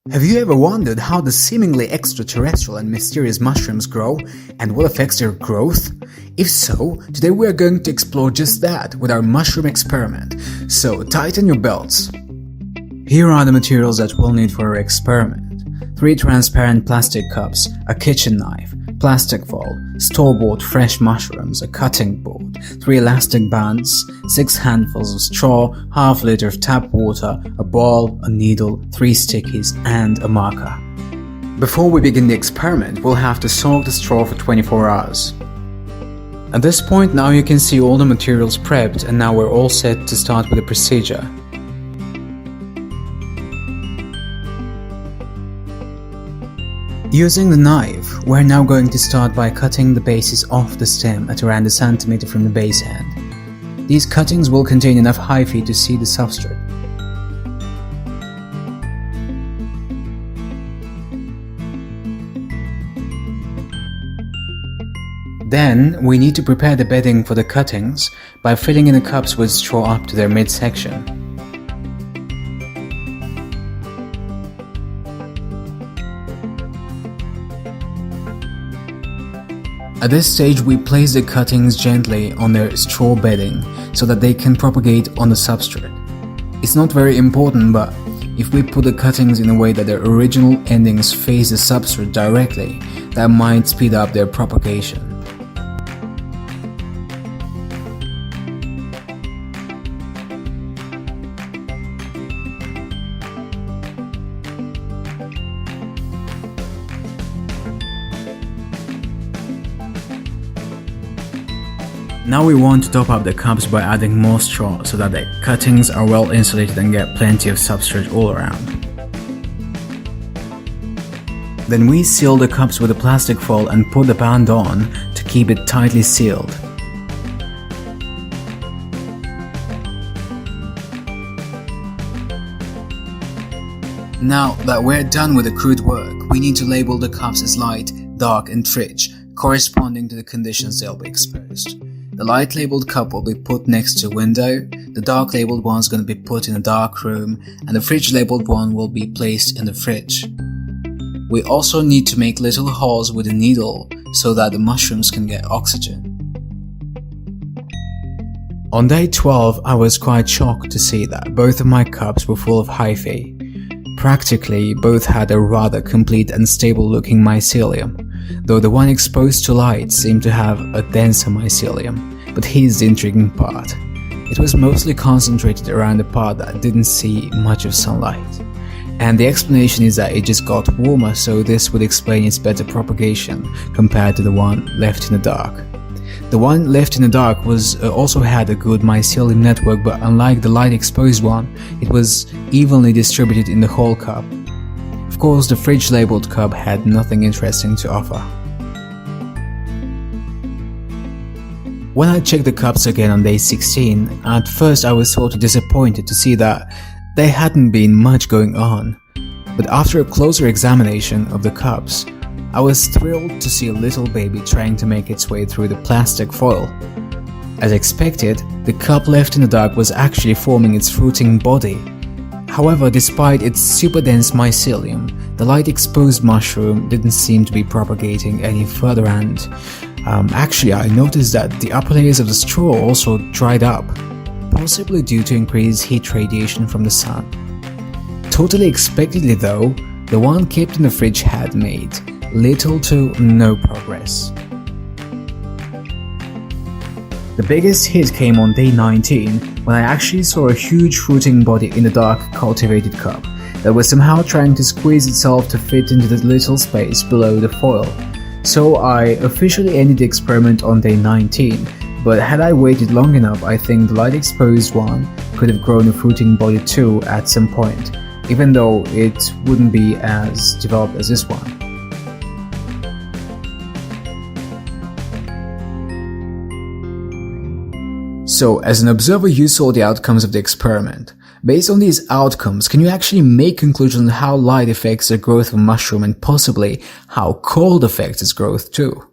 Have you ever wondered how the seemingly extraterrestrial and mysterious mushrooms grow and what affects their growth? If so, today we are going to explore just that with our mushroom experiment, so tighten your belts. Here are the materials that we'll need for our experiment. 3 transparent plastic cups, a kitchen knife, plastic foil, store-bought fresh mushrooms, a cutting board, 3 elastic bands, 6 handfuls of straw, half liter of tap water, a ball, a needle, 3 stickies, and a marker. Before we begin the experiment, we'll have to soak the straw for 24 hours. At this point, now you can see all the materials prepped, and now we're all set to start with the procedure. Using the knife, we're now going to start by cutting the bases off the stem at around a centimeter from the base end. These cuttings will contain enough hyphae to seed the substrate. Then, we need to prepare the bedding for the cuttings by filling in the cups with straw up to their midsection. At this stage, we place the cuttings gently on their straw bedding so that they can propagate on the substrate. It's not very important, but if we put the cuttings in a way that their original endings face the substrate directly, that might speed up their propagation. Now we want to top up the cups by adding more straw so that the cuttings are well insulated and get plenty of substrate all around. Then we seal the cups with a plastic foil and put the band on to keep it tightly sealed. Now that we're done with the crude work, we need to label the cups as light, dark, and rich, corresponding to the conditions they'll be exposed. The light labeled cup will be put next to a window, the dark labeled one is going to be put in a dark room, and the fridge labeled one will be placed in the fridge. We also need to make little holes with a needle so that the mushrooms can get oxygen. On day 12, I was quite shocked to see that both of my cups were full of hyphae. Practically, both had a rather complete and stable looking mycelium, though the one exposed to light seemed to have a denser mycelium, but here's the intriguing part. It was mostly concentrated around the part that didn't see much of sunlight. And the explanation is that it just got warmer, so this would explain its better propagation compared to the one left in the dark. The one left in the dark also had a good mycelium network, but unlike the light exposed one, it was evenly distributed in the whole cup. Of course, the fridge labeled cup had nothing interesting to offer. When I checked the cups again on day 16, at first I was sort of disappointed to see that there hadn't been much going on. But after a closer examination of the cups, I was thrilled to see a little baby trying to make its way through the plastic foil. As expected, the cup left in the dark was actually forming its fruiting body. However, despite its super dense mycelium, the light exposed mushroom didn't seem to be propagating any further, and actually I noticed that the upper layers of the straw also dried up, possibly due to increased heat radiation from the sun. Totally expectedly though, the one kept in the fridge had made little to no progress. The biggest hit came on day 19 when I actually saw a huge fruiting body in the dark cultivated cup that was somehow trying to squeeze itself to fit into the little space below the foil. So I officially ended the experiment on day 19, but had I waited long enough, I think the light exposed one could have grown a fruiting body too at some point, even though it wouldn't be as developed as this one. So, as an observer, you saw the outcomes of the experiment. Based on these outcomes, can you actually make conclusions on how light affects the growth of a mushroom and possibly how cold affects its growth too?